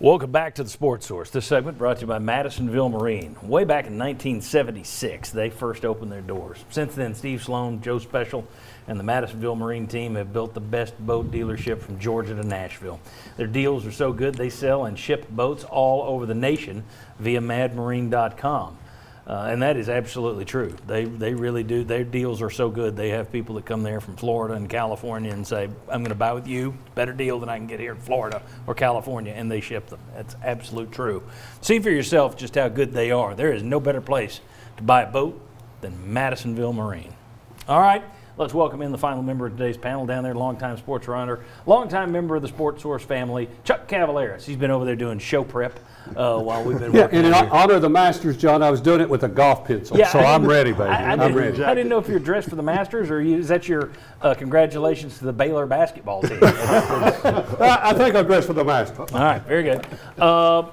Welcome back to the Sports Source. This segment brought to you by Madisonville Marine. Way back in 1976, they first opened their doors. Since then, Steve Sloan, Joe Special, and the Madisonville Marine team have built the best boat dealership from Georgia to Nashville. Their deals are so good they sell and ship boats all over the nation via madmarine.com. And that is absolutely true. They really do. Their deals are so good. They have people that come there from Florida and California and say, I'm going to buy with you. Better deal than I can get here in Florida or California, and they ship them. That's absolute true. See for yourself just how good they are. There is no better place to buy a boat than Madisonville Marine. All right. Let's welcome in the final member of today's panel down there, longtime sports writer, longtime member of the Sports Source family, Chuck Cavaleris. He's been over there doing show prep while we've been working. And in honor of the Masters, John, I was doing it with a golf pencil, so I'm ready, baby. I'm ready. I didn't know if you were dressed for the Masters, or is that your congratulations to the Baylor basketball team? I think I'm dressed for the Masters. All right, very good.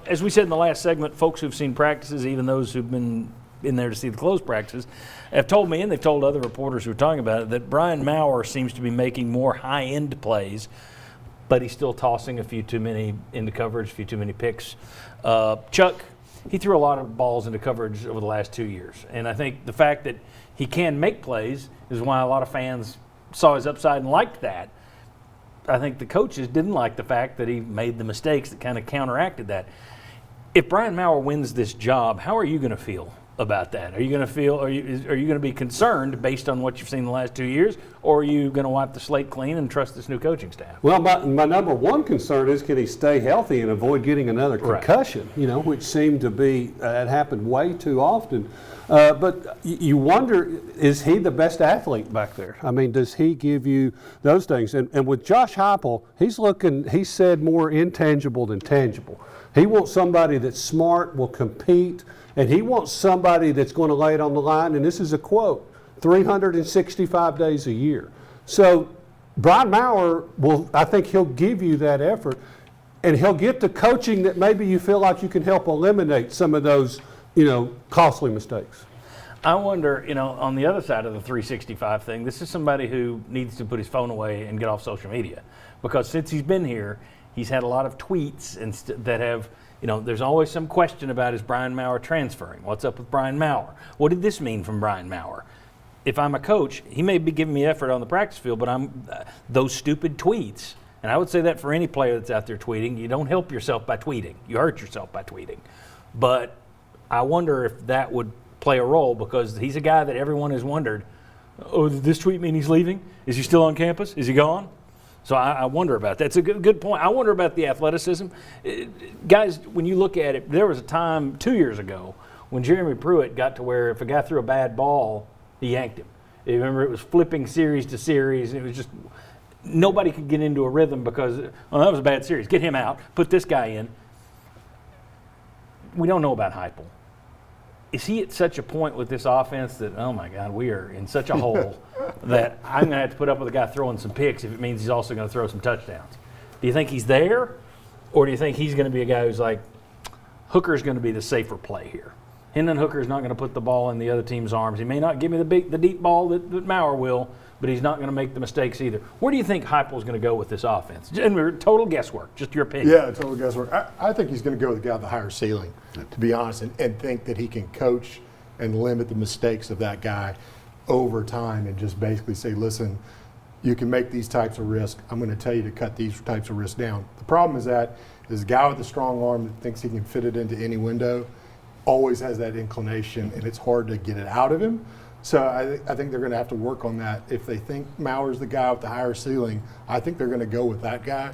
As we said in the last segment, folks who've seen practices, even those who've been in there to see the closed practices, have told me, and they've told other reporters who are talking about it, that Brian Maurer seems to be making more high-end plays, but he's still tossing a few too many into coverage, a few too many picks. Chuck, he threw a lot of balls into coverage over the last 2 years, and I think the fact that he can make plays is why a lot of fans saw his upside and liked that. I think the coaches didn't like the fact that he made the mistakes that kind of counteracted that. If Brian Maurer wins this job, how are you going to feel about that? Are you going to feel? Are you going to be concerned based on what you've seen the last 2 years, or are you going to wipe the slate clean and trust this new coaching staff? Well, my number one concern is, can he stay healthy and avoid getting another concussion? Right. Which seemed to be it happened way too often. But you wonder, is he the best athlete back there? I mean, does he give you those things? And with Josh Heupel, he said more intangible than tangible. He wants somebody that's smart, will compete, and he wants somebody that's going to lay it on the line, and this is a quote, 365 days a year. So Brian Maurer I think he'll give you that effort, and he'll get the coaching that maybe you feel like you can help eliminate some of those, costly mistakes. I wonder, on the other side of the 365 thing, this is somebody who needs to put his phone away and get off social media, because since he's been here, he's had a lot of tweets that have, there's always some question about, is Brian Maurer transferring? What's up with Brian Maurer? What did this mean from Brian Maurer? If I'm a coach, he may be giving me effort on the practice field, but those stupid tweets, and I would say that for any player that's out there tweeting, you don't help yourself by tweeting. You hurt yourself by tweeting. But I wonder if that would play a role, because he's a guy that everyone has wondered, does this tweet mean he's leaving? Is he still on campus? Is he gone? So I wonder about that. That's a good point. I wonder about the athleticism. Guys, when you look at it, there was a time 2 years ago when Jeremy Pruitt got to where if a guy threw a bad ball, he yanked him. You remember, it was flipping series to series. It was just nobody could get into a rhythm because, that was a bad series. Get him out. Put this guy in. We don't know about Heupel. Is he at such a point with this offense that, oh my God, we are in such a hole that I'm going to have to put up with a guy throwing some picks if it means he's also going to throw some touchdowns? Do you think he's there, or do you think he's going to be a guy who's like, Hooker's going to be the safer play here? Hendon Hooker's not going to put the ball in the other team's arms. He may not give me the deep ball that Maurer will, but he's not going to make the mistakes either. Where do you think Heupel's going to go with this offense? And total guesswork, just your opinion. Yeah, total guesswork. I think he's going to go with the guy with the higher ceiling, to be honest, and think that he can coach and limit the mistakes of that guy over time and just basically say, listen, you can make these types of risks. I'm going to tell you to cut these types of risks down. The problem is that this guy with a strong arm that thinks he can fit it into any window always has that inclination, and it's hard to get it out of him. So I think they're going to have to work on that. If they think Maurer's the guy with the higher ceiling, I think they're going to go with that guy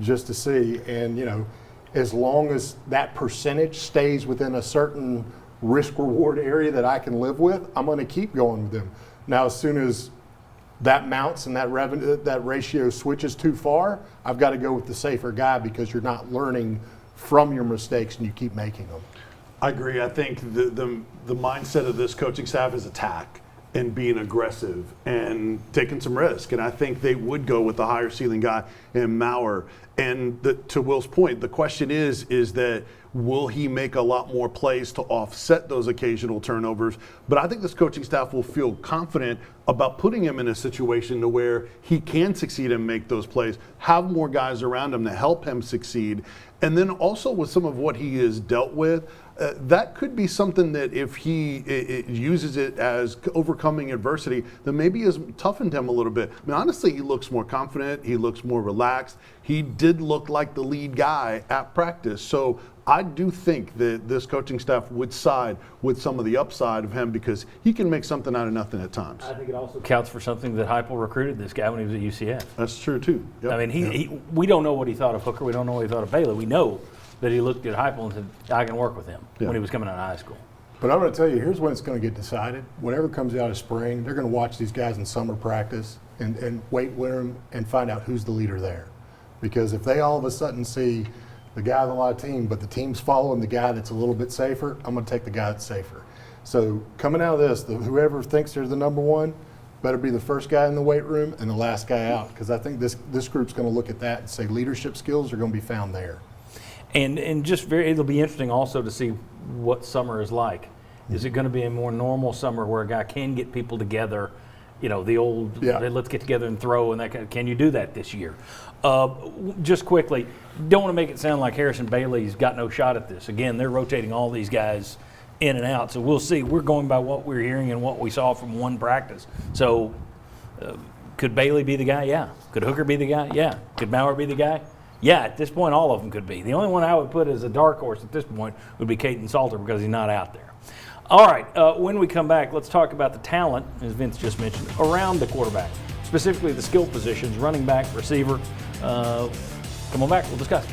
just to see. And, as long as that percentage stays within a certain risk-reward area that I can live with, I'm going to keep going with them. Now, as soon as that mounts and that ratio switches too far, I've got to go with the safer guy, because you're not learning from your mistakes and you keep making them. I agree. I think the mindset of this coaching staff is attack and being aggressive and taking some risk. And I think they would go with the higher ceiling guy in Maurer. And to Will's point, the question is that will he make a lot more plays to offset those occasional turnovers? But I think this coaching staff will feel confident about putting him in a situation to where he can succeed and make those plays, have more guys around him to help him succeed. And then also with some of what he has dealt with, that could be something that if he uses it as overcoming adversity, then maybe has toughened him a little bit. I mean, honestly, he looks more confident. He looks more relaxed. He did look like the lead guy at practice. So I do think that this coaching staff would side with some of the upside of him because he can make something out of nothing at times. I think it also counts for something that Heupel recruited this guy when he was at UCF. That's true, too. Yep. I mean, we don't know what he thought of Hooker. We don't know what he thought of Bailey. We know that he looked at Heupel and said, I can work with him when he was coming out of high school. But I'm going to tell you, here's when it's going to get decided. Whatever comes out of spring, they're going to watch these guys in summer practice and weight with them and find out who's the leader there. Because if they all of a sudden see the guy on the lot team, but the team's following the guy that's a little bit safer, I'm going to take the guy that's safer. So coming out of this, whoever thinks they're the number one better be the first guy in the weight room and the last guy out. Because I think this group's going to look at that and say leadership skills are going to be found there. And just it'll be interesting also to see what summer is like. Is it going to be a more normal summer where a guy can get people together, the old let's get together and throw and that kind of, can you do that this year? Just quickly, don't want to make it sound like Harrison Bailey's got no shot at this. Again, they're rotating all these guys in and out, so we'll see. We're going by what we're hearing and what we saw from one practice. So could Bailey be the guy? Yeah. Could Hooker be the guy? Yeah. Could Maurer be the guy? Yeah, at this point, all of them could be. The only one I would put as a dark horse at this point would be Caden Salter because he's not out there. All right, when we come back, let's talk about the talent, as Vince just mentioned, around the quarterback, specifically the skill positions, running back, receiver. Come on back, we'll discuss.